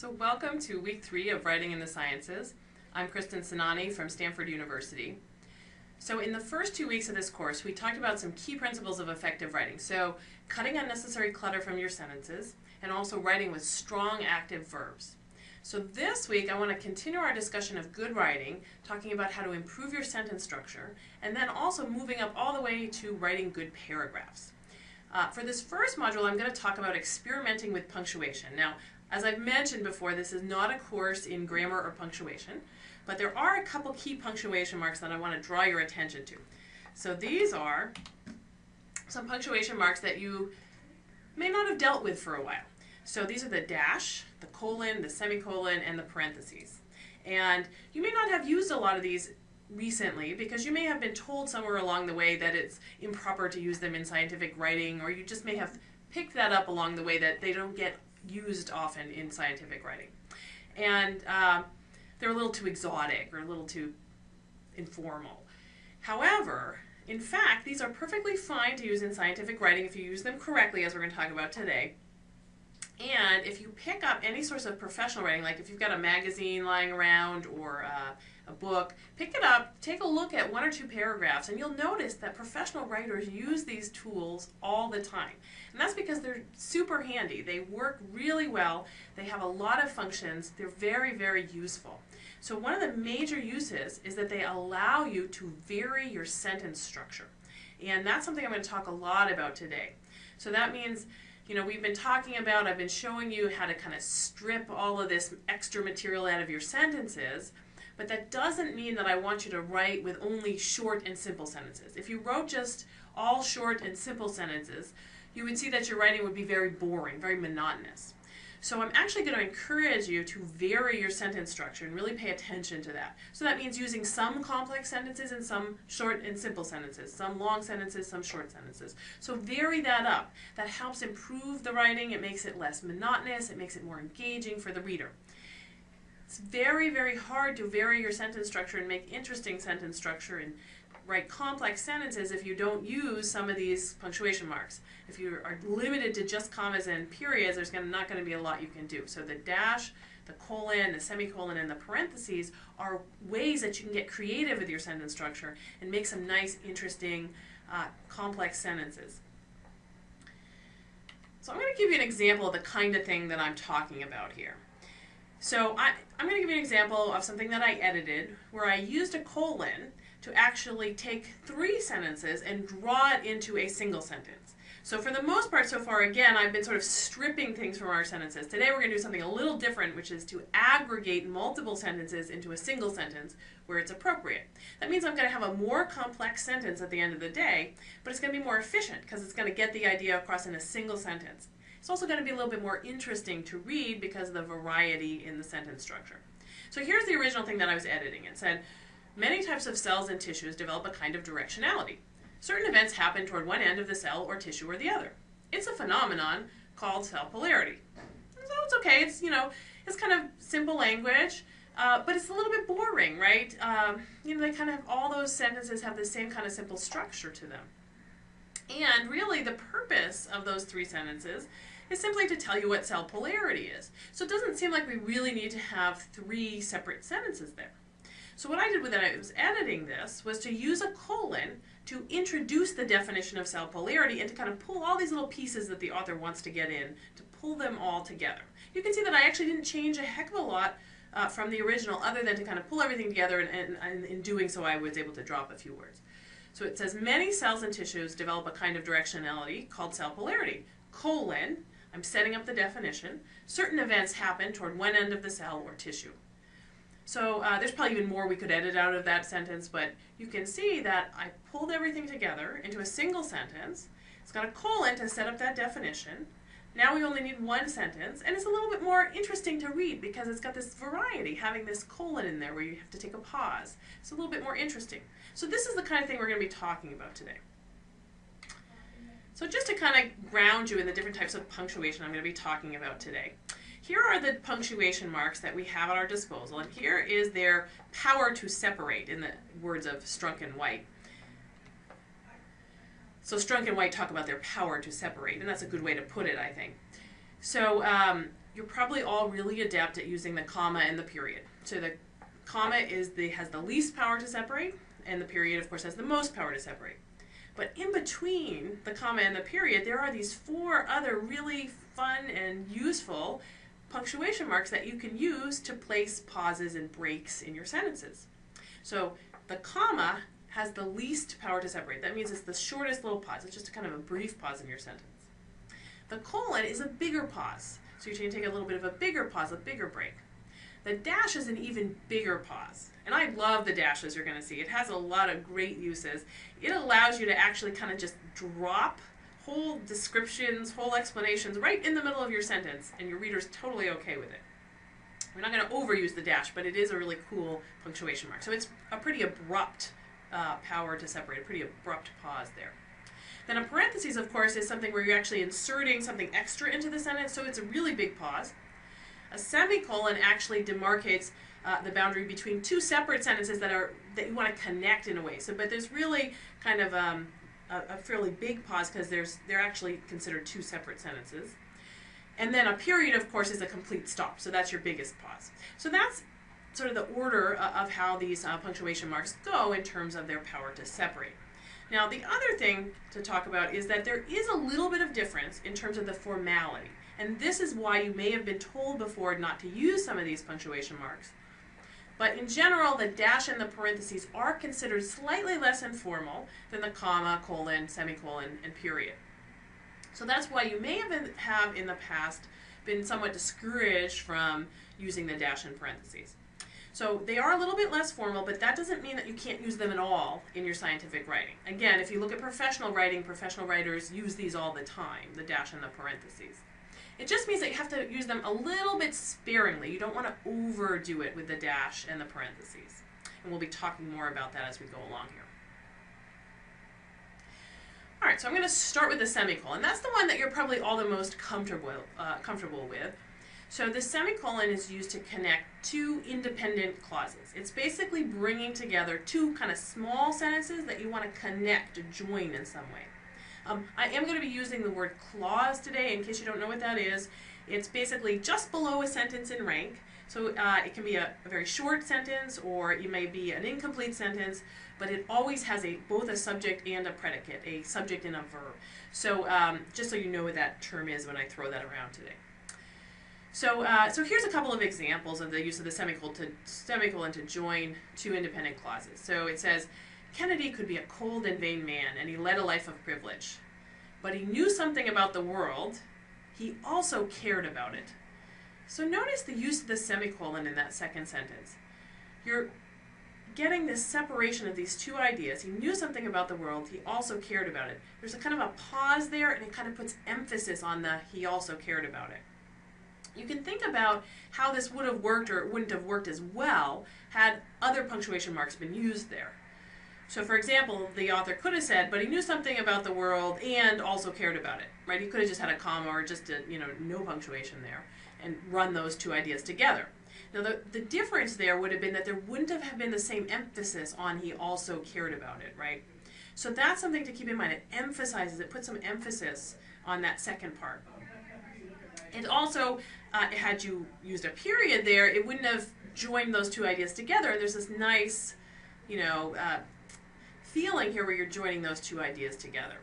So welcome to week 3 of Writing in the Sciences. I'm Kristen Sinani from Stanford University. So in the first 2 weeks of this course, we talked about some key principles of effective writing. So cutting unnecessary clutter from your sentences, and also writing with strong active verbs. So this week, I want to continue our discussion of good writing, talking about how to improve your sentence structure, and then also moving up all the way to writing good paragraphs. For this first module, I'm going to talk about experimenting with punctuation. Now, as I've mentioned before, this is not a course in grammar or punctuation, but there are a couple key punctuation marks that I want to draw your attention to. So these are some punctuation marks that you may not have dealt with for a while. So these are the dash, the colon, the semicolon, and the parentheses. And you may not have used a lot of these recently because you may have been told somewhere along the way that it's improper to use them in scientific writing, or you just may have picked that up along the way that they don't get used often in scientific writing. And they're a little too exotic or a little too informal. However, in fact, these are perfectly fine to use in scientific writing if you use them correctly, as we're going to talk about today. And if you pick up any source of professional writing, like if you've got a magazine lying around or a book, pick it up, take a look at 1 or 2 paragraphs, and you'll notice that professional writers use these tools all the time. And that's because they're super handy. They work really well. They have a lot of functions. They're very, very useful. So one of the major uses is that they allow you to vary your sentence structure. And that's something I'm going to talk a lot about today. So that means, you know, we've been talking about, I've been showing you how to kind of strip all of this extra material out of your sentences, but that doesn't mean that I want you to write with only short and simple sentences. If you wrote just all short and simple sentences, you would see that your writing would be very boring, very monotonous. So I'm actually going to encourage you to vary your sentence structure and really pay attention to that. So that means using some complex sentences and some short and simple sentences, some long sentences, some short sentences. So vary that up. That helps improve the writing. It makes it less monotonous. It makes it more engaging for the reader. It's very, very hard to vary your sentence structure and make interesting sentence structure and write complex sentences if you don't use some of these punctuation marks. If you are limited to just commas and periods, there's not going to be a lot you can do. So the dash, the colon, the semicolon, and the parentheses are ways that you can get creative with your sentence structure and make some nice, interesting, complex sentences. So I'm going to give you an example of the kind of thing that I'm talking about here. So I'm going to give you an example of something that I edited where I used a colon to actually take 3 sentences and draw it into a single sentence. So for the most part so far, again, I've been sort of stripping things from our sentences. Today we're going to do something a little different, which is to aggregate multiple sentences into a single sentence where it's appropriate. That means I'm going to have a more complex sentence at the end of the day, but it's going to be more efficient because it's going to get the idea across in a single sentence. It's also going to be a little bit more interesting to read because of the variety in the sentence structure. So here's the original thing that I was editing. It said, many types of cells and tissues develop a kind of directionality. Certain events happen toward one end of the cell or tissue or the other. It's a phenomenon called cell polarity. So it's okay. It's, you know, it's kind of simple language, but it's a little bit boring, right? You know, they kind of, all those sentences have the same kind of simple structure to them. And really the purpose of those 3 sentences is simply to tell you what cell polarity is. So it doesn't seem like we really need to have 3 separate sentences there. So what I did when I was editing this was to use a colon to introduce the definition of cell polarity and to kind of pull all these little pieces that the author wants to get in, to pull them all together. You can see that I actually didn't change a heck of a lot from the original other than to kind of pull everything together, and in doing so I was able to drop a few words. So it says many cells and tissues develop a kind of directionality called cell polarity. Colon, I'm setting up the definition. Certain events happen toward one end of the cell or tissue. So there's probably even more we could edit out of that sentence, but you can see that I pulled everything together into a single sentence. It's got a colon to set up that definition. Now we only need 1 sentence, and it's a little bit more interesting to read because it's got this variety, having this colon in there where you have to take a pause. It's a little bit more interesting. So this is the kind of thing we're going to be talking about today. So just to kind of ground you in the different types of punctuation I'm going to be talking about today. Here are the punctuation marks that we have at our disposal, and here is their power to separate, in the words of Strunk and White. So Strunk and White talk about their power to separate, and that's a good way to put it, I think. So you're probably all really adept at using the comma and the period. So the comma has the least power to separate, and the period, of course, has the most power to separate. But in between the comma and the period, there are these 4 other really fun and useful punctuation marks that you can use to place pauses and breaks in your sentences. So the comma has the least power to separate. That means it's the shortest little pause. It's just kind of a brief pause in your sentence. The colon is a bigger pause. So you're going to take a little bit of a bigger pause, a bigger break. The dash is an even bigger pause. And I love the dash, as you're going to see. It has a lot of great uses. It allows you to actually kind of just drop whole descriptions, whole explanations right in the middle of your sentence, and your reader's totally okay with it. We're not going to overuse the dash, but it is a really cool punctuation mark. So it's a pretty abrupt power to separate, a pretty abrupt pause there. Then a parenthesis, of course, is something where you're actually inserting something extra into the sentence, so it's a really big pause. A semicolon actually demarcates the boundary between 2 separate sentences that you want to connect in a way. So, but there's really kind of a fairly big pause because they're actually considered 2 separate sentences. And then a period, of course, is a complete stop. So that's your biggest pause. So that's sort of the order of how these punctuation marks go in terms of their power to separate. Now, the other thing to talk about is that there is a little bit of difference in terms of the formality. And this is why you may have been told before not to use some of these punctuation marks. But in general, the dash and the parentheses are considered slightly less informal than the comma, colon, semicolon, and period. So that's why you may have in the past been somewhat discouraged from using the dash and parentheses. So they are a little bit less formal, but that doesn't mean that you can't use them at all in your scientific writing. Again, if you look at professional writing, professional writers use these all the time, the dash and the parentheses. It just means that you have to use them a little bit sparingly. You don't want to overdo it with the dash and the parentheses. And we'll be talking more about that as we go along here. All right, so I'm going to start with the semicolon. That's the one that you're probably all the most comfortable with. So the semicolon is used to connect 2 independent clauses. It's basically bringing together 2 kind of small sentences that you want to connect, to join in some way. I am going to be using the word clause today, in case you don't know what that is. It's basically just below a sentence in rank. So it can be a very short sentence, or it may be an incomplete sentence, but it always has both a subject and a predicate, a subject and a verb. So just so you know what that term is when I throw that around today. So here's a couple of examples of the use of the semicolon to join 2 independent clauses. So it says, Kennedy could be a cold and vain man, and he led a life of privilege. But he knew something about the world. He also cared about it. So notice the use of the semicolon in that second sentence. You're getting this separation of these 2 ideas. He knew something about the world. He also cared about it. There's a kind of a pause there, and it kind of puts emphasis on the he also cared about it. You can think about how this would have worked, or it wouldn't have worked as well had other punctuation marks been used there. So for example, the author could have said, but he knew something about the world and also cared about it, right? He could have just had a comma or just no punctuation there and run those 2 ideas together. Now the difference there would have been that there wouldn't have been the same emphasis on he also cared about it, right? So that's something to keep in mind. It emphasizes, it puts some emphasis on that second part. And also, had you used a period there, it wouldn't have joined those 2 ideas together. And there's this nice, feeling here where you're joining those 2 ideas together.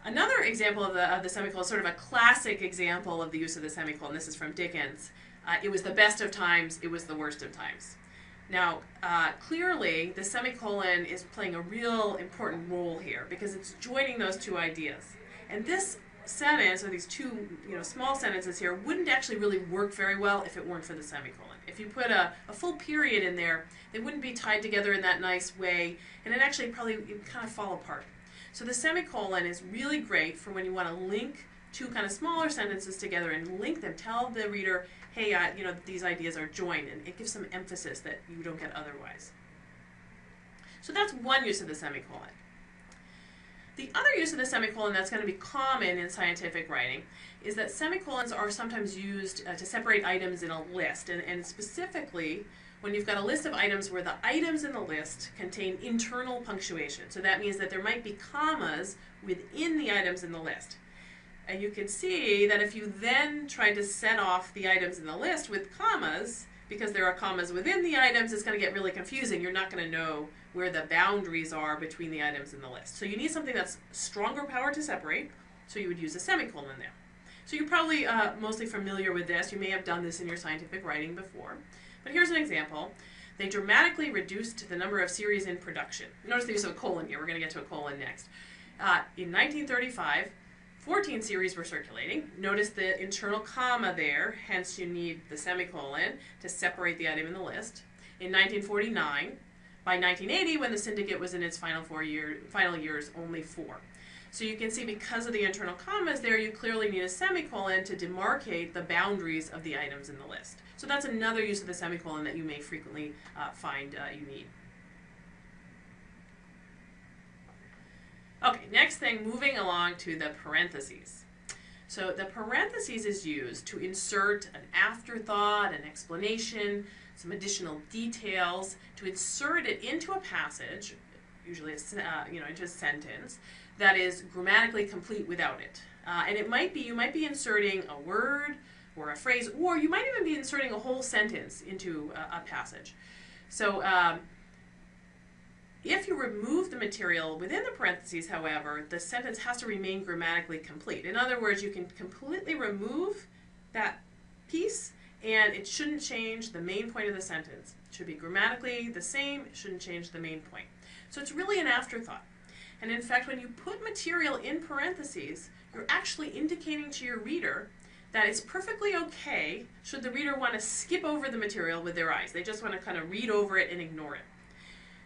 Another example of the semicolon, sort of a classic example of the use of the semicolon, this is from Dickens. It was the best of times, it was the worst of times. Now, clearly, the semicolon is playing a real important role here because it's joining those 2 ideas. And this sentence, or these 2 small sentences here, wouldn't actually really work very well if it weren't for the semicolon. If you put a full period in there, they wouldn't be tied together in that nice way, and it actually probably kind of fall apart. So the semicolon is really great for when you want to link 2 kind of smaller sentences together and link them. Tell the reader, hey, these ideas are joined, and it gives some emphasis that you don't get otherwise. So that's one use of the semicolon. The other use of the semicolon that's going to be common in scientific writing is that semicolons are sometimes used to separate items in a list, and specifically when you've got a list of items where the items in the list contain internal punctuation. So that means that there might be commas within the items in the list. And you can see that if you then try to set off the items in the list with commas, because there are commas within the items, it's going to get really confusing. You're not going to know where the boundaries are between the items in the list. So you need something that's stronger power to separate, so you would use a semicolon there. So you're probably mostly familiar with this. You may have done this in your scientific writing before. But here's an example. They dramatically reduced the number of series in production. Notice the use of a colon here. We're going to get to a colon next. In 1935, 14 series were circulating. Notice the internal comma there, hence you need the semicolon to separate the item in the list. In 1949, by 1980, when the syndicate was in its final years, only 4. So you can see because of the internal commas there, you clearly need a semicolon to demarcate the boundaries of the items in the list. So that's another use of the semicolon that you may frequently find you need. Okay, next thing, moving along to the parentheses. So the parentheses is used to insert an afterthought, an explanation, some additional details, to insert it into a passage, usually into a sentence, that is grammatically complete without it. And you might be inserting a word or a phrase, or you might even be inserting a whole sentence into a passage. So if you remove the material within the parentheses, however, the sentence has to remain grammatically complete. In other words, you can completely remove that piece and it shouldn't change the main point of the sentence. It should be grammatically the same, it shouldn't change the main point. So it's really an afterthought. And in fact, when you put material in parentheses, you're actually indicating to your reader that it's perfectly okay should the reader want to skip over the material with their eyes. They just want to kind of read over it and ignore it.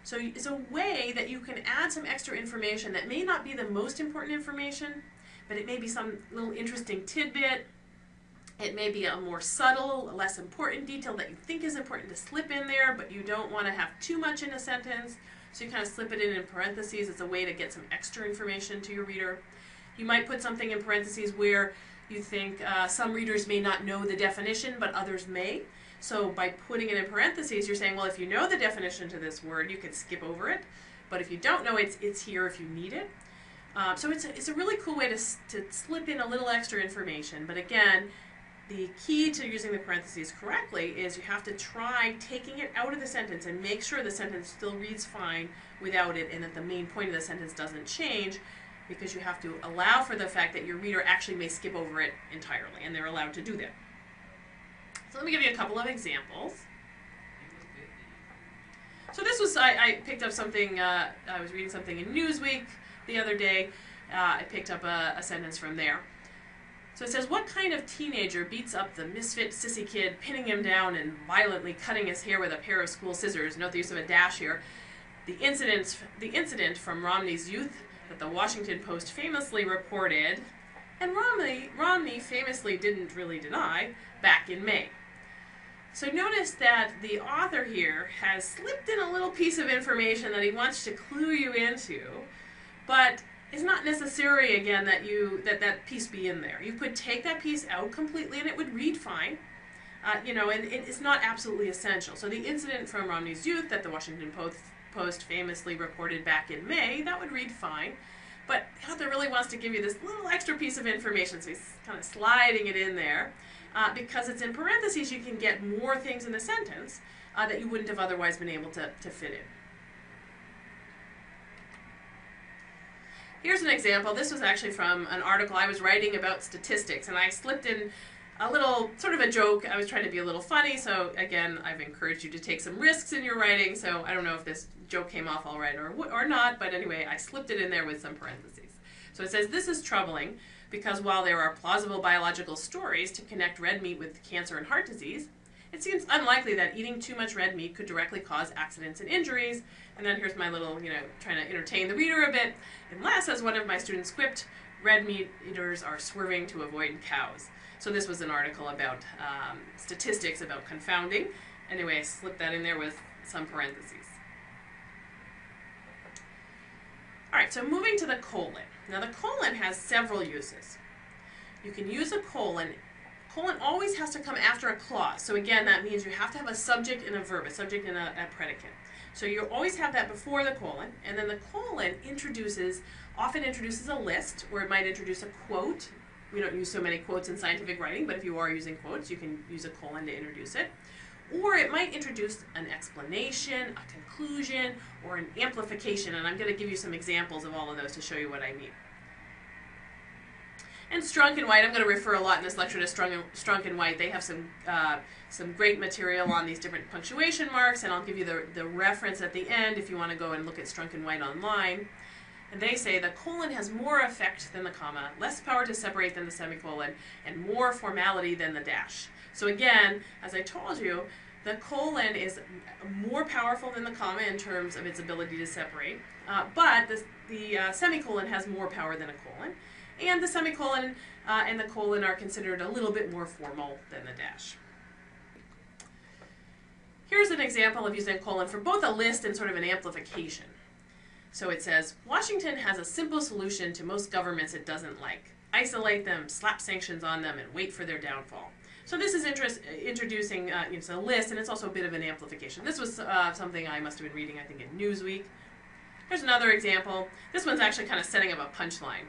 So it's a way that you can add some extra information that may not be the most important information, but it may be some little interesting tidbit. It may be a more subtle, less important detail that you think is important to slip in there, but you don't want to have too much in a sentence. So you kind of slip it in parentheses. It's a way to get some extra information to your reader. You might put something in parentheses where you think some readers may not know the definition, but others may. So by putting it in parentheses, you're saying, well, if you know the definition to this word, you can skip over it. But if you don't know it, it's here if you need it. So it's a really cool way to slip in a little extra information. But again, the key to using the parentheses correctly is you have to try taking it out of the sentence and make sure the sentence still reads fine without it and that the main point of the sentence doesn't change, because you have to allow for the fact that your reader actually may skip over it entirely, and they're allowed to do that. So let me give you a couple of examples. So this was, I picked up something, I was reading something in Newsweek the other day. I picked up a sentence from there. So it says, what kind of teenager beats up the misfit sissy kid, pinning him down and violently cutting his hair with a pair of school scissors? Note the use of a dash here. The incident from Romney's youth that the Washington Post famously reported, and Romney famously didn't really deny, back in May. So notice that the author here has slipped in a little piece of information that he wants to clue you into, but it's not necessary, again, that that piece be in there. You could take that piece out completely and it would read fine, and it's not absolutely essential. So the incident from Romney's youth that the Washington Post famously reported back in May, that would read fine, but the author really wants to give you this little extra piece of information, so he's kind of sliding it in there. Because it's in parentheses, you can get more things in the sentence that you wouldn't have otherwise been able to fit in. Here's an example. This was actually from an article I was writing about statistics, and I slipped in a little, sort of a joke. I was trying to be a little funny, so again, I've encouraged you to take some risks in your writing, so I don't know if this joke came off all right or not, but anyway, I slipped it in there with some parentheses. So it says, this is troubling, because while there are plausible biological stories to connect red meat with cancer and heart disease, it seems unlikely that eating too much red meat could directly cause accidents and injuries. And then here's my little, trying to entertain the reader a bit. Unless, as one of my students quipped, red meat eaters are swerving to avoid cows. So this was an article about statistics about confounding. Anyway, I slipped that in there with some parentheses. All right, so moving to the colon. Now the colon has several uses. You can use a colon. Colon always has to come after a clause. So again, that means you have to have a subject and a verb, a subject and a predicate. So you always have that before the colon, and then the colon often introduces a list, or it might introduce a quote, we don't use so many quotes in scientific writing, but if you are using quotes, you can use a colon to introduce it. Or it might introduce an explanation, a conclusion, or an amplification, and I'm going to give you some examples of all of those to show you what I mean. And Strunk and White, I'm going to refer a lot in this lecture to Strunk and White. They have some great material on these different punctuation marks, and I'll give you the reference at the end if you want to go and look at Strunk and White online. And they say the colon has more effect than the comma, less power to separate than the semicolon, and more formality than the dash. So again, as I told you, the colon is more powerful than the comma in terms of its ability to separate, but the semicolon has more power than a colon. And the semicolon and the colon are considered a little bit more formal than the dash. Here's an example of using a colon for both a list and sort of an amplification. So it says, Washington has a simple solution to most governments it doesn't like. Isolate them, slap sanctions on them, and wait for their downfall. So this is introducing it's a list, and it's also a bit of an amplification. This was something I must have been reading, I think, in Newsweek. Here's another example. This one's actually kind of setting up a punchline.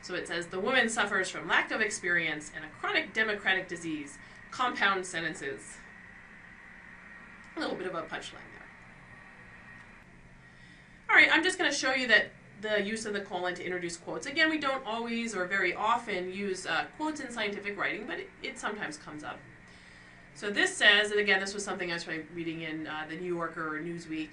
So it says, the woman suffers from lack of experience and a chronic democratic disease. Compound sentences. A little bit of a punchline there. All right, I'm just going to show you that the use of the colon to introduce quotes. Again, we don't always or very often use quotes in scientific writing, but it sometimes comes up. So this says, and again, this was something I was reading in the New Yorker or Newsweek,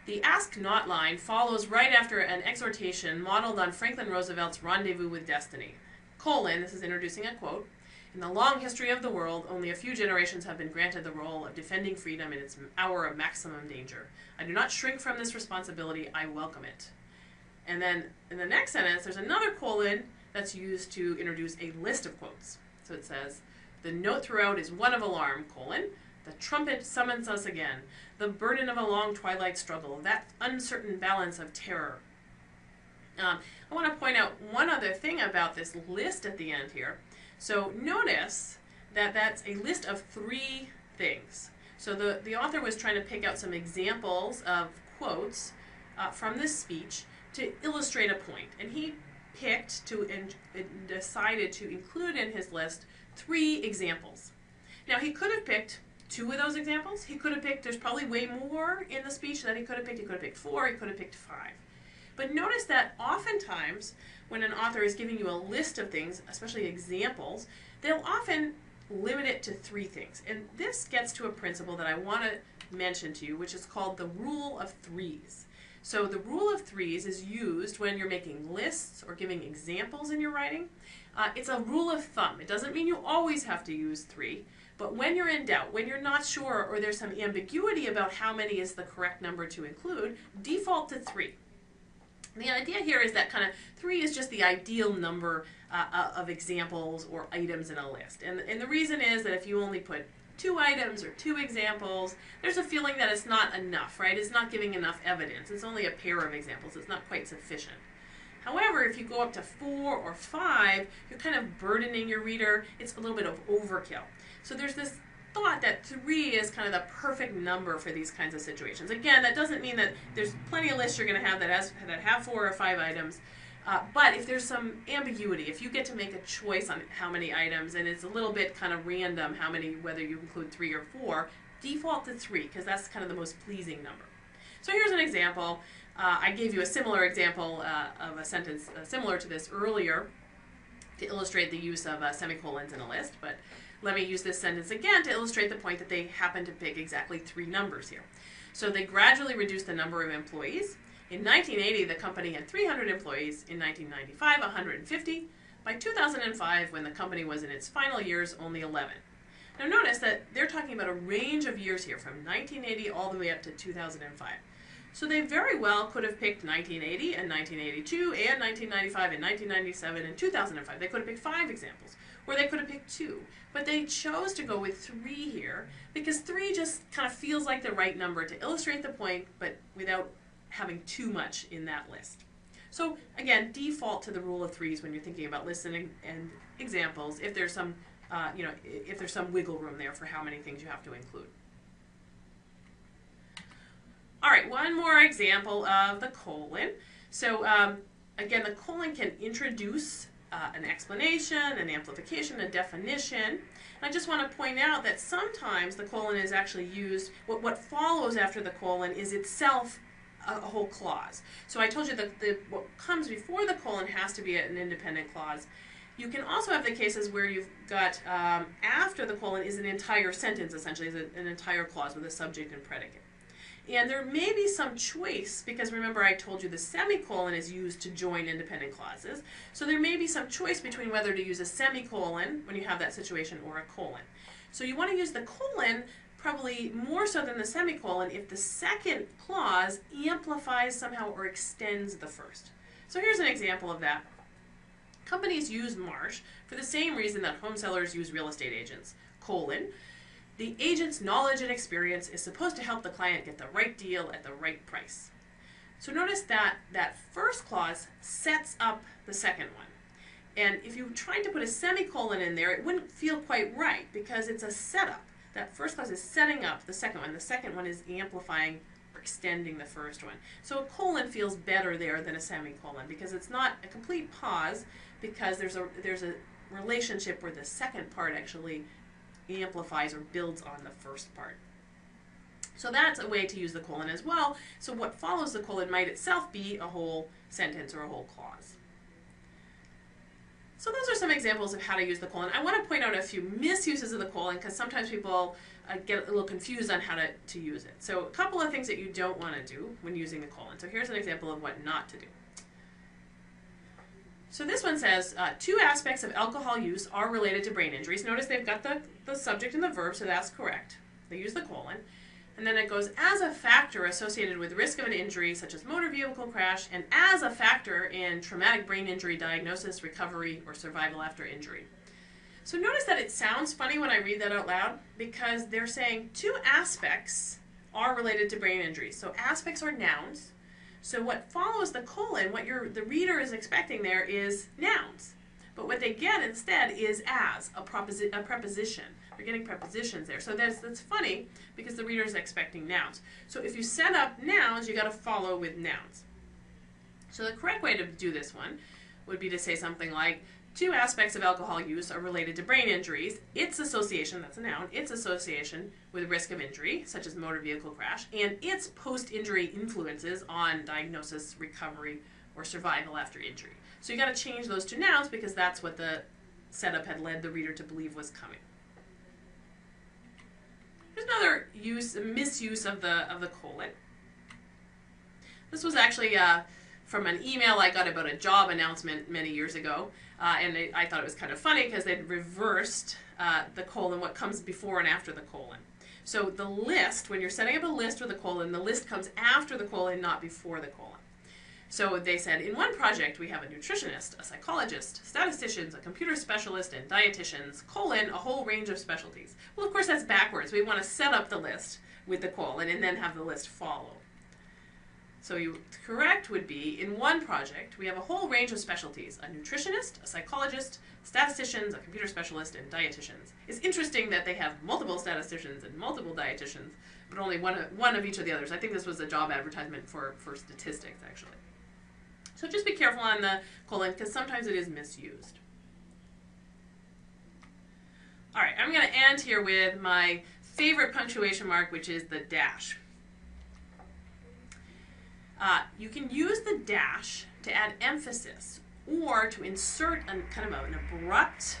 the ask not line follows right after an exhortation modeled on Franklin Roosevelt's rendezvous with destiny. Colon, this is introducing a quote, in the long history of the world, only a few generations have been granted the role of defending freedom in its hour of maximum danger. I do not shrink from this responsibility, I welcome it. And then in the next sentence, there's another colon that's used to introduce a list of quotes. So it says, the note throughout is one of alarm, colon, the trumpet summons us again, the burden of a long twilight struggle, that uncertain balance of terror. I want to point out one other thing about this list at the end here. So notice that that's a list of 3 things. So the author was trying to pick out some examples of quotes from this speech to illustrate a point. And he picked and decided to include in his list 3 examples. Now he could have picked 2 of those examples. He could have picked, there's probably way more in the speech that he could have picked. He could have picked 4, he could have picked 5. But notice that oftentimes when an author is giving you a list of things, especially examples, they'll often limit it to 3 things. And this gets to a principle that I want to mention to you, which is called the rule of 3s. So the rule of 3s is used when you're making lists or giving examples in your writing. It's a rule of thumb. It doesn't mean you always have to use 3, but when you're in doubt, when you're not sure or there's some ambiguity about how many is the correct number to include, default to 3. The idea here is that kind of 3 is just the ideal number of examples or items in a list. And the reason is that if you only put 2 items or 2 examples, there's a feeling that it's not enough, right? It's not giving enough evidence. It's only a pair of examples. It's not quite sufficient. However, if you go up to 4 or 5, you're kind of burdening your reader. It's a little bit of overkill. So there's this thought that 3 is kind of the perfect number for these kinds of situations. Again, that doesn't mean that there's plenty of lists you're going to have that have 4 or 5 items. But if there's some ambiguity, if you get to make a choice on how many items, and it's a little bit kind of random how many, whether you include 3 or 4, default to 3, because that's kind of the most pleasing number. So here's an example. I gave you a similar example of a sentence similar to this earlier to illustrate the use of semicolons in a list, but let me use this sentence again to illustrate the point that they happen to pick exactly 3 numbers here. So they gradually reduced the number of employees. In 1980, the company had 300 employees. In 1995, 150. By 2005, when the company was in its final years, only 11. Now notice that they're talking about a range of years here, from 1980 all the way up to 2005. So they very well could have picked 1980 and 1982 and 1995 and 1997 and 2005. They could have picked 5 examples, or they could have picked 2. But they chose to go with 3 here because 3 just kind of feels like the right number to illustrate the point, but without having too much in that list. So again, default to the rule of 3s when you're thinking about listening and examples. If there's some, if there's some wiggle room there for how many things you have to include. All right, one more example of the colon. So again, the colon can introduce an explanation, an amplification, a definition. And I just want to point out that sometimes the colon is actually used, what follows after the colon is itself a whole clause. So I told you that what comes before the colon has to be an independent clause. You can also have the cases where you've got after the colon is an entire sentence, essentially, is an entire clause with a subject and predicate. And there may be some choice, because remember I told you the semicolon is used to join independent clauses. So there may be some choice between whether to use a semicolon when you have that situation or a colon. So you want to use the colon probably more so than the semicolon if the second clause amplifies somehow or extends the first. So here's an example of that. Companies use Marsh for the same reason that home sellers use real estate agents, colon. The agent's knowledge and experience is supposed to help the client get the right deal at the right price. So notice that that first clause sets up the second one. And if you tried to put a semicolon in there, it wouldn't feel quite right because it's a setup. That first clause is setting up the second one. The second one is amplifying or extending the first one. So a colon feels better there than a semicolon because it's not a complete pause, because there's a relationship where the second part actually amplifies or builds on the first part. So that's a way to use the colon as well. So what follows the colon might itself be a whole sentence or a whole clause. So those are some examples of how to use the colon. I want to point out a few misuses of the colon because sometimes people get a little confused on how to use it. So a couple of things that you don't want to do when using the colon. So here's an example of what not to do. So this one says, two aspects of alcohol use are related to brain injuries. Notice they've got the subject and the verb, so that's correct. They use the colon. And then it goes, as a factor associated with risk of an injury, such as motor vehicle crash, and as a factor in traumatic brain injury diagnosis, recovery, or survival after injury. So notice that it sounds funny when I read that out loud, because they're saying two aspects are related to brain injuries. So aspects are nouns. So what follows the colon, what the reader is expecting there is nouns. But what they get instead is as, a preposition. They're getting prepositions there. So that's funny because the reader is expecting nouns. So if you set up nouns, you got to follow with nouns. So the correct way to do this one would be to say something like, two aspects of alcohol use are related to brain injuries. Its association, that's a noun, its association with risk of injury, such as motor vehicle crash, and its post-injury influences on diagnosis, recovery, or survival after injury. So you got to change those to nouns because that's what the setup had led the reader to believe was coming. Here's another misuse of the colon. This was actually from an email I got about a job announcement many years ago, and I thought it was kind of funny because they'd reversed the colon, what comes before and after the colon. So the list, when you're setting up a list with a colon, the list comes after the colon, not before the colon. So they said, in one project we have a nutritionist, a psychologist, statisticians, a computer specialist, and dietitians, colon, a whole range of specialties. Well, of course that's backwards. We want to set up the list with the colon and then have the list follow. So correct would be, in one project, we have a whole range of specialties, a nutritionist, a psychologist, statisticians, a computer specialist, and dietitians. It's interesting that they have multiple statisticians and multiple dietitians, but only one of each of the others. I think this was a job advertisement for statistics, actually. So just be careful on the colon, because sometimes it is misused. All right, I'm going to end here with my favorite punctuation mark, which is the dash. You can use the dash to add emphasis or to insert kind of an abrupt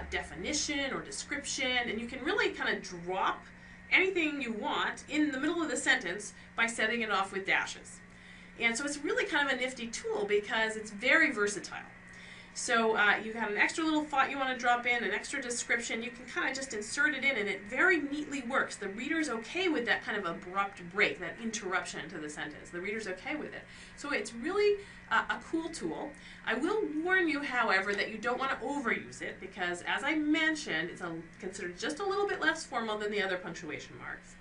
definition or description, and you can really kind of drop anything you want in the middle of the sentence by setting it off with dashes. And so it's really kind of a nifty tool because it's very versatile. So you got an extra little thought you want to drop in, an extra description, you can kind of just insert it in and it very neatly works. The reader's okay with that kind of abrupt break, that interruption to the sentence. The reader's okay with it. So it's really a cool tool. I will warn you, however, that you don't want to overuse it because, as I mentioned, it's considered just a little bit less formal than the other punctuation marks.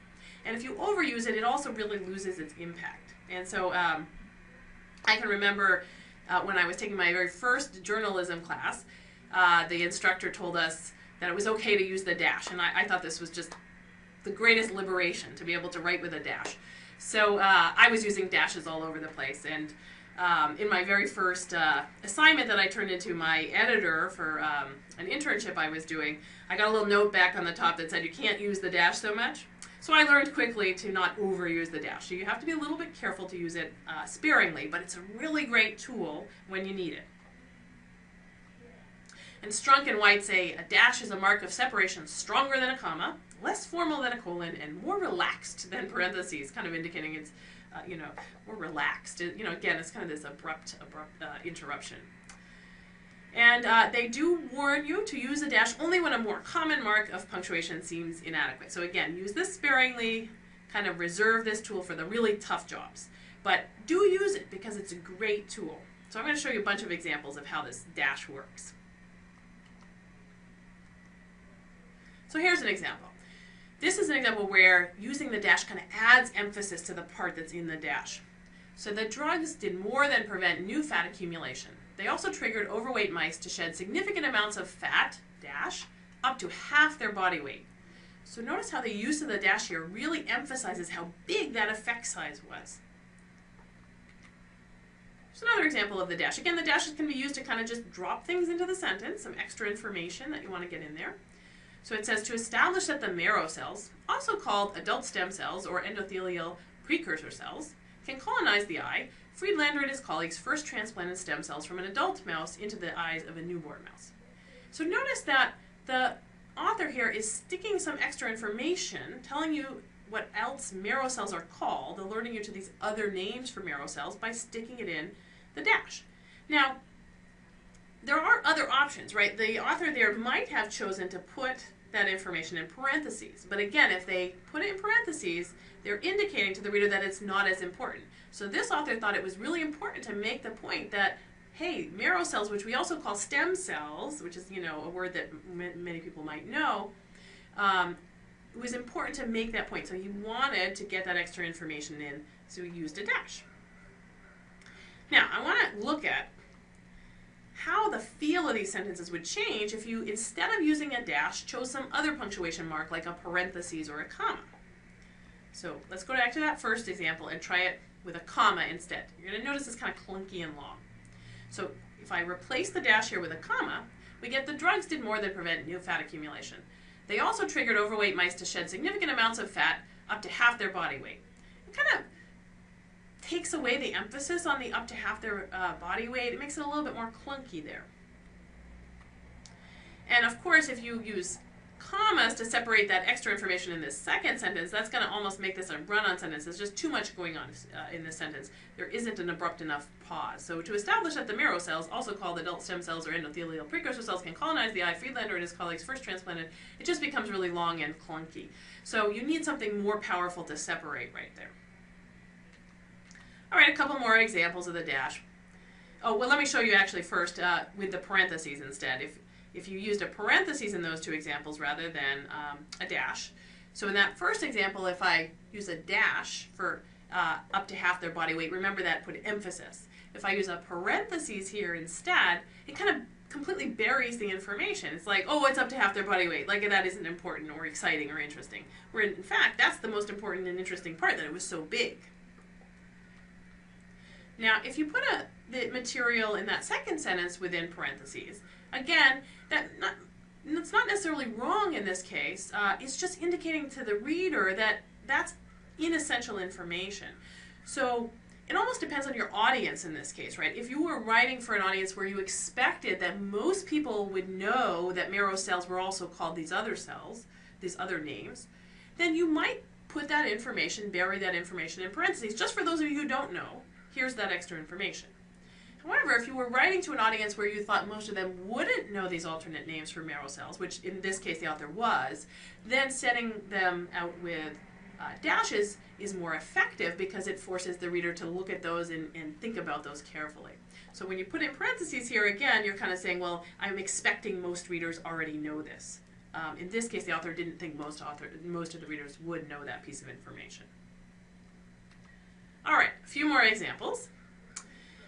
And if you overuse it, it also really loses its impact. And so I can remember when I was taking my very first journalism class, the instructor told us that it was okay to use the dash, and I thought this was just the greatest liberation to be able to write with a dash. So I was using dashes all over the place, and in my very first assignment that I turned into my editor for an internship I was doing, I got a little note back on the top that said you can't use the dash so much. So I learned quickly to not overuse the dash. So you have to be a little bit careful to use it sparingly, but it's a really great tool when you need it. And Strunk and White say a dash is a mark of separation stronger than a comma, less formal than a colon, and more relaxed than parentheses, kind of indicating it's more relaxed. Again, it's kind of this abrupt interruption. And they do warn you to use a dash only when a more common mark of punctuation seems inadequate. So again, use this sparingly, kind of reserve this tool for the really tough jobs. But do use it because it's a great tool. So I'm going to show you a bunch of examples of how this dash works. So here's an example. This is an example where using the dash kind of adds emphasis to the part that's in the dash. So the drugs did more than prevent new fat accumulation. They also triggered overweight mice to shed significant amounts of fat, dash, up to half their body weight. So notice how the use of the dash here really emphasizes how big that effect size was. Here's another example of the dash. Again, the dashes can be used to kind of just drop things into the sentence, some extra information that you want to get in there. So it says to establish that the marrow cells, also called adult stem cells or endothelial precursor cells, can colonize the eye, Friedlander and his colleagues first transplanted stem cells from an adult mouse into the eyes of a newborn mouse. So notice that the author here is sticking some extra information, telling you what else marrow cells are called, alerting you to these other names for marrow cells by sticking it in the dash. Now, there are other options, right? The author there might have chosen to put that information in parentheses. But again, if they put it in parentheses, they're indicating to the reader that it's not as important. So this author thought it was really important to make the point that, hey, marrow cells, which we also call stem cells, which is, a word that many people might know, it was important to make that point. So he wanted to get that extra information in, so he used a dash. Now, I want to look at how the feel of these sentences would change if you, instead of using a dash, chose some other punctuation mark like a parentheses or a comma. So let's go back to that first example and try it with a comma instead. You're going to notice it's kind of clunky and long. So if I replace the dash here with a comma, we get the drugs did more than prevent new fat accumulation. They also triggered overweight mice to shed significant amounts of fat, up to half their body weight. It kind of takes away the emphasis on the up to half their body weight. It makes it a little bit more clunky there. And of course, if you use commas to separate that extra information in this second sentence, that's going to almost make this a run-on sentence. There's just too much going on in this sentence. There isn't an abrupt enough pause. So to establish that the marrow cells, also called adult stem cells or endothelial precursor cells, can colonize the eye, Friedlander and his colleagues first transplanted, it just becomes really long and clunky. So you need something more powerful to separate right there. All right, a couple more examples of the dash. Oh, well, let me show you actually first with the parentheses instead. If you used a parentheses in those two examples rather than a dash. So in that first example, if I use a dash for up to half their body weight, remember that put emphasis. If I use a parentheses here instead, it kind of completely buries the information. It's like, oh, it's up to half their body weight. Like that isn't important or exciting or interesting. Where in fact, that's the most important and interesting part, that it was so big. Now, if you put the material in that second sentence within parentheses, again, that's not necessarily wrong in this case. It's just indicating to the reader that that's inessential information. So it almost depends on your audience in this case, right? If you were writing for an audience where you expected that most people would know that marrow cells were also called these other cells, these other names, then you might put that information, bury that information in parentheses. Just for those of you who don't know, here's that extra information. However, if you were writing to an audience where you thought most of them wouldn't know these alternate names for marrow cells, which in this case the author was, then setting them out with dashes is more effective because it forces the reader to look at those and think about those carefully. So when you put in parentheses here, again, you're kind of saying, well, I'm expecting most readers already know this. In this case, the author didn't think most of the readers would know that piece of information. All right, a few more examples.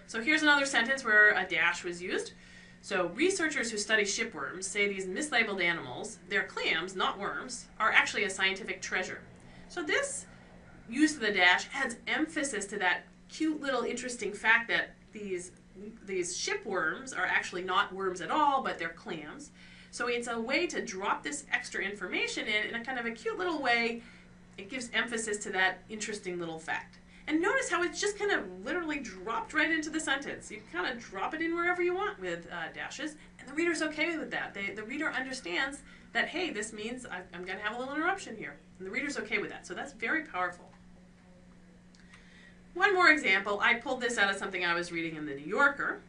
So here's another sentence where a dash was used. So researchers who study shipworms say these mislabeled animals, they're clams, not worms, are actually a scientific treasure. So this use of the dash adds emphasis to that cute little interesting fact that these shipworms are actually not worms at all, but they're clams. So it's a way to drop this extra information in a kind of a cute little way. It gives emphasis to that interesting little fact. And notice how it's just kind of literally dropped right into the sentence. You can kind of drop it in wherever you want with dashes, and the reader's okay with that. The reader understands that, hey, this means I'm going to have a little interruption here. And the reader's okay with that. So that's very powerful. One more example. I pulled this out of something I was reading in the New Yorker.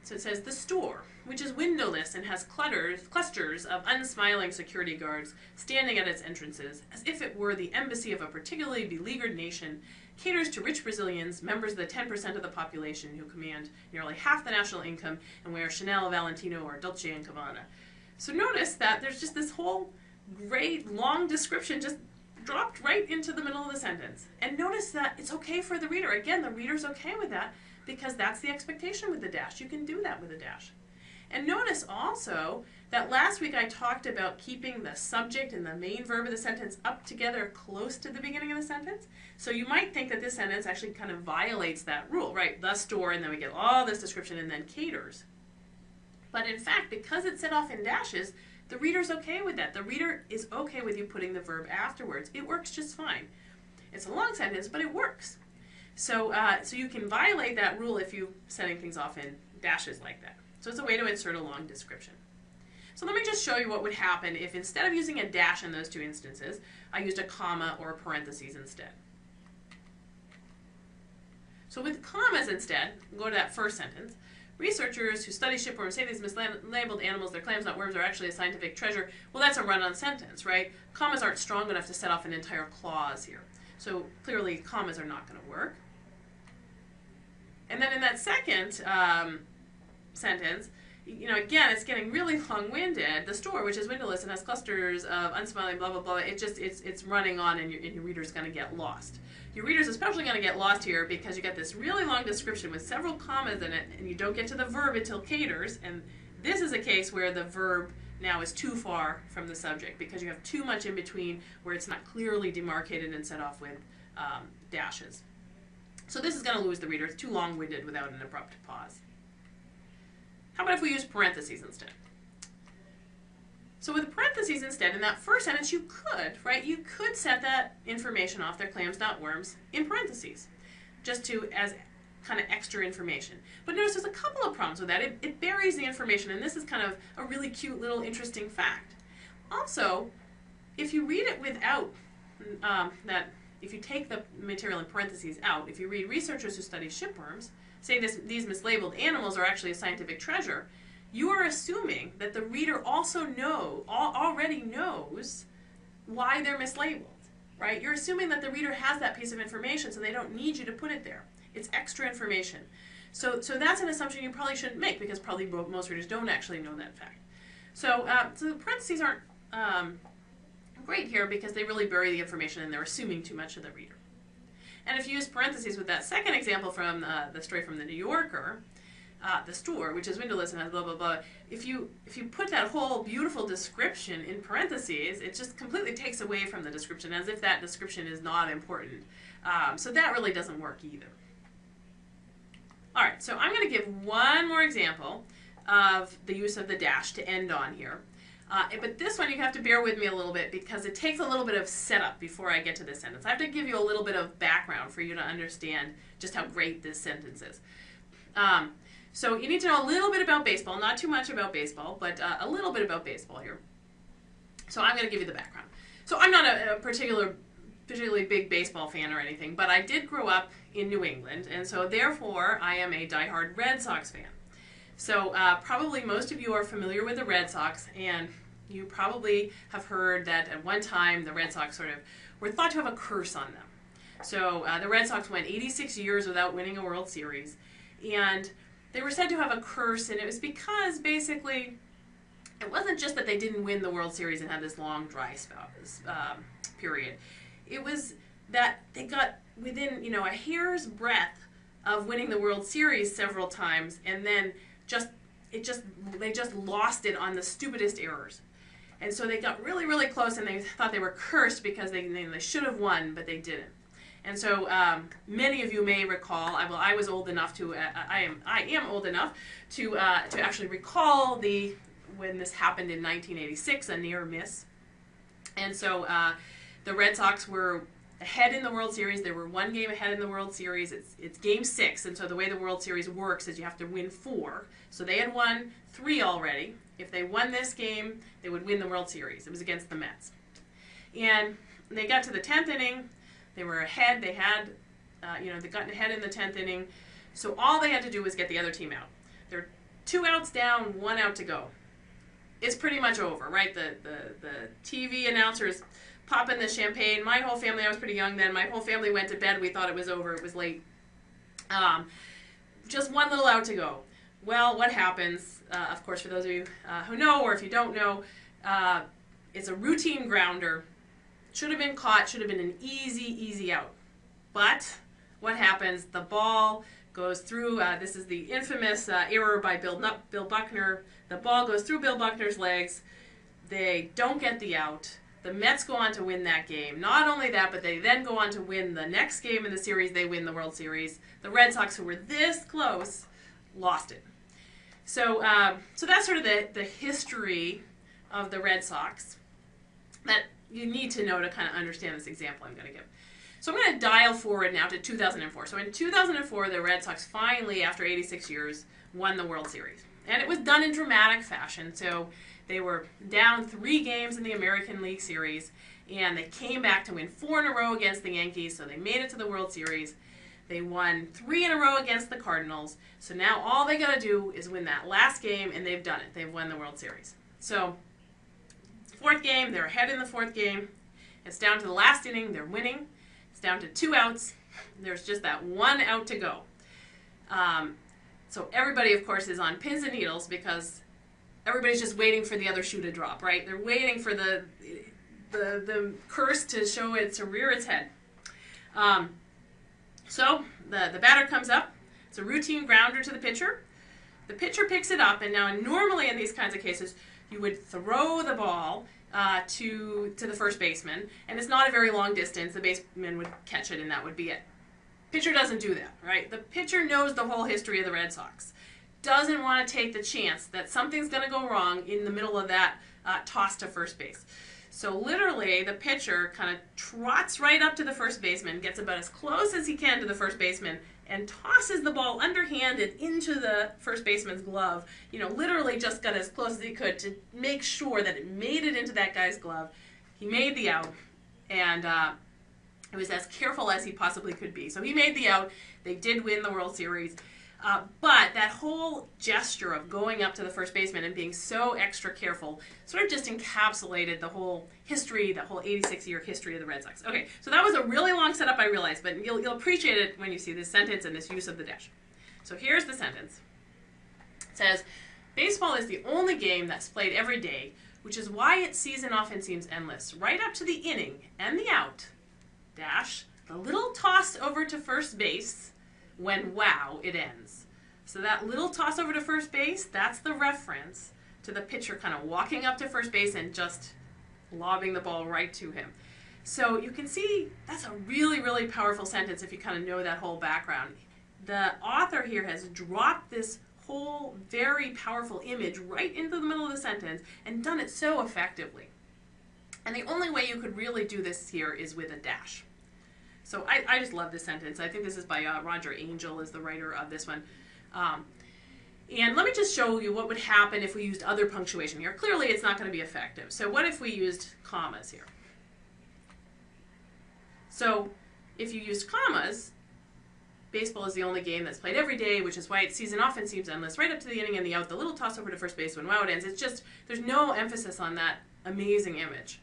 So it says, the store, which is windowless and has clusters of unsmiling security guards standing at its entrances, as if it were the embassy of a particularly beleaguered nation, caters to rich Brazilians, members of the 10% of the population who command nearly half the national income and wear Chanel, Valentino, or Dolce & Gabbana. So notice that there's just this whole great long description just dropped right into the middle of the sentence. And notice that it's okay for the reader. Again, the reader's okay with that because that's the expectation with the dash. You can do that with a dash. And notice also that last week I talked about keeping the subject and the main verb of the sentence up together close to the beginning of the sentence. So you might think that this sentence actually kind of violates that rule, right? The store, and then we get all this description, and then caters. But in fact, because it's set off in dashes, the reader's okay with that. The reader is okay with you putting the verb afterwards. It works just fine. It's a long sentence, but it works. So you can violate that rule if you're setting things off in dashes like that. So it's a way to insert a long description. So let me just show you what would happen if instead of using a dash in those two instances, I used a comma or a parentheses instead. So with commas instead, go to that first sentence. Researchers who study shipworms say these mislabeled animals, they're clams, not worms, are actually a scientific treasure. Well, that's a run-on sentence, right? Commas aren't strong enough to set off an entire clause here. So clearly, commas are not going to work. And then in that second sentence, you know, again, it's getting really long-winded. The store, which is windowless and has clusters of unsmiling blah, blah, blah, it's running on, and your reader's going to get lost. Your reader's especially going to get lost here because you get this really long description with several commas in it, and you don't get to the verb until caters, and this is a case where the verb now is too far from the subject because you have too much in between where it's not clearly demarcated and set off with dashes. So this is going to lose the reader. It's too long-winded without an abrupt pause. How about if we use parentheses instead? So with parentheses instead, in that first sentence, you could, right? You could set that information off, they're clams, not worms, in parentheses, just as kind of extra information. But notice there's a couple of problems with that. It buries the information, and this is kind of a really cute little interesting fact. Also, if you read it without if you take the material in parentheses out, if you read researchers who study shipworms say these mislabeled animals are actually a scientific treasure, you are assuming that the reader also already knows why they're mislabeled, right? You're assuming that the reader has that piece of information, so they don't need you to put it there. It's extra information. So that's an assumption you probably shouldn't make because probably most readers don't actually know that fact. So the parentheses aren't great here because they really bury the information and they're assuming too much of the reader. And if you use parentheses with that second example from the story from the New Yorker, the store, which is windowless and has blah, blah, blah, if you put that whole beautiful description in parentheses, it just completely takes away from the description as if that description is not important. So that really doesn't work either. All right, so I'm going to give one more example of the use of the dash to end on here. But this one you have to bear with me a little bit because it takes a little bit of setup before I get to this sentence. I have to give you a little bit of background for you to understand just how great this sentence is. So you need to know a little bit about baseball, not too much about baseball, but a little bit about baseball here. So I'm going to give you the background. So I'm not a particularly big baseball fan or anything, but I did grow up in New England, and so therefore I am a diehard Red Sox fan. So probably most of you are familiar with the Red Sox, and you probably have heard that at one time the Red Sox sort of were thought to have a curse on them. So the Red Sox went 86 years without winning a World Series, and they were said to have a curse, and it was because basically it wasn't just that they didn't win the World Series and had this long dry spell period. It was that they got within a hair's breadth of winning the World Series several times, and then they just lost it on the stupidest errors. And so they got really, really close, and they thought they were cursed because they should have won, but they didn't. And so many of you may recall, I was old enough to, I am old enough to actually recall when this happened in 1986, a near miss. And so the Red Sox were ahead in the World Series. They were one game ahead in the World Series. It's game 6, and so the way the World Series works is you have to win 4. So they had won 3 already. If they won this game, they would win the World Series. It was against the Mets. And they got to the 10th inning. They were ahead. They had, they got ahead in the 10th inning. So all they had to do was get the other team out. They're 2 outs down, 1 out to go. It's pretty much over, right? The TV announcers popping the champagne. My whole family, I was pretty young then, my whole family went to bed. We thought it was over. It was late. Just 1 little out to go. Well, what happens, of course, for those of you who know, or if you don't know, it's a routine grounder. Should have been caught, should have been an easy out. But what happens? The ball goes through, this is the infamous error by Bill Buckner. The ball goes through Bill Buckner's legs. They don't get the out. The Mets go on to win that game. Not only that, but they then go on to win the next game in the series. They win the World Series. The Red Sox, who were this close, lost it. So that's sort of the history of the Red Sox that you need to know to kind of understand this example I'm going to give. So I'm going to dial forward now to 2004. So in 2004, the Red Sox finally, after 86 years, won the World Series. And it was done in dramatic fashion. So they were down 3 games in the American League Series, and they came back to win 4 in a row against the Yankees, so they made it to the World Series. They won 3 in a row against the Cardinals, so now all they got to do is win that last game, and they've done it. They've won the World Series. So 4th game, they're ahead in the 4th game. It's down to the last inning. They're winning. It's down to 2 outs. There's just that 1 out to go. So everybody, of course, is on pins and needles because everybody's just waiting for the other shoe to drop, right? They're waiting for the curse to rear its head. So the batter comes up. It's a routine grounder to the pitcher. The pitcher picks it up, and now normally in these kinds of cases, you would throw the ball to the first baseman, and it's not a very long distance. The baseman would catch it, and that would be it. Pitcher doesn't do that, right? The pitcher knows the whole history of the Red Sox. Doesn't want to take the chance that something's going to go wrong in the middle of that toss to first base. So literally, the pitcher kind of trots right up to the first baseman, gets about as close as he can to the first baseman, and tosses the ball underhanded into the first baseman's glove. Literally just got as close as he could to make sure that it made it into that guy's glove. He made the out, and it was as careful as he possibly could be. So he made the out. They did win the World Series. But that whole gesture of going up to the first baseman and being so extra careful sort of just encapsulated the whole history, the whole 86-year history of the Red Sox. Okay, so that was a really long setup, I realize, but you'll appreciate it when you see this sentence and this use of the dash. So here's the sentence. It says, baseball is the only game that's played every day, which is why its season often seems endless. Right up to the inning and the out, dash, the little toss over to first base, when, wow, it ends. So that little toss over to first base, that's the reference to the pitcher kind of walking up to first base and just lobbing the ball right to him. So you can see that's a really, really powerful sentence if you kind of know that whole background. The author here has dropped this whole very powerful image right into the middle of the sentence and done it so effectively. And the only way you could really do this here is with a dash. So I just love this sentence. I think this is by Roger Angell is the writer of this one. And let me just show you what would happen if we used other punctuation here. Clearly it's not going to be effective. So what if we used commas here? So if you used commas, baseball is the only game that's played every day, which is why its season often seems endless. Right up to the inning and the out, the little toss over to first base when wow it ends. It's just, there's no emphasis on that amazing image.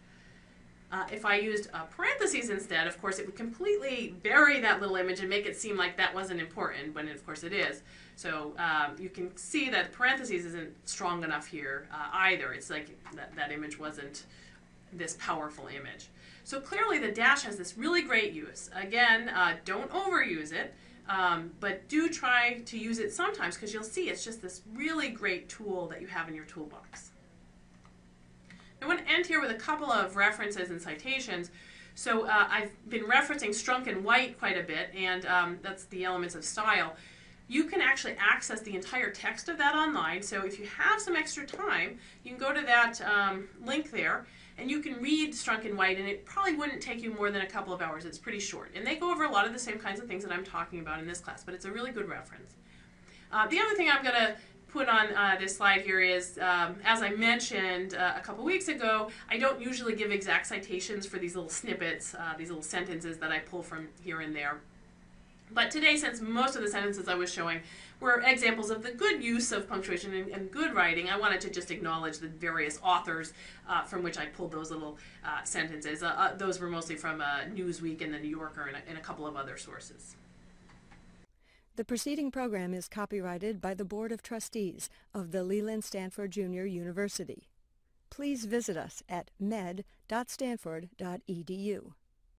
If I used parentheses instead, of course, it would completely bury that little image and make it seem like that wasn't important, when of course it is. So you can see that parentheses isn't strong enough here either. It's like that image wasn't this powerful image. So clearly the dash has this really great use. Again, don't overuse it, but do try to use it sometimes because you'll see it's just this really great tool that you have in your toolbox. I want to end here with a couple of references and citations. So I've been referencing Strunk and White quite a bit, and that's the elements of style. You can actually access the entire text of that online. So if you have some extra time, you can go to that link there, and you can read Strunk and White, and it probably wouldn't take you more than a couple of hours. It's pretty short. And they go over a lot of the same kinds of things that I'm talking about in this class, but it's a really good reference. The other thing I'm going to put on this slide here is, as I mentioned a couple weeks ago, I don't usually give exact citations for these little snippets, these little sentences that I pull from here and there. But today, since most of the sentences I was showing were examples of the good use of punctuation and good writing, I wanted to just acknowledge the various authors from which I pulled those little sentences. Those were mostly from Newsweek and the New Yorker and a couple of other sources. The preceding program is copyrighted by the Board of Trustees of the Leland Stanford Junior University. Please visit us at med.stanford.edu.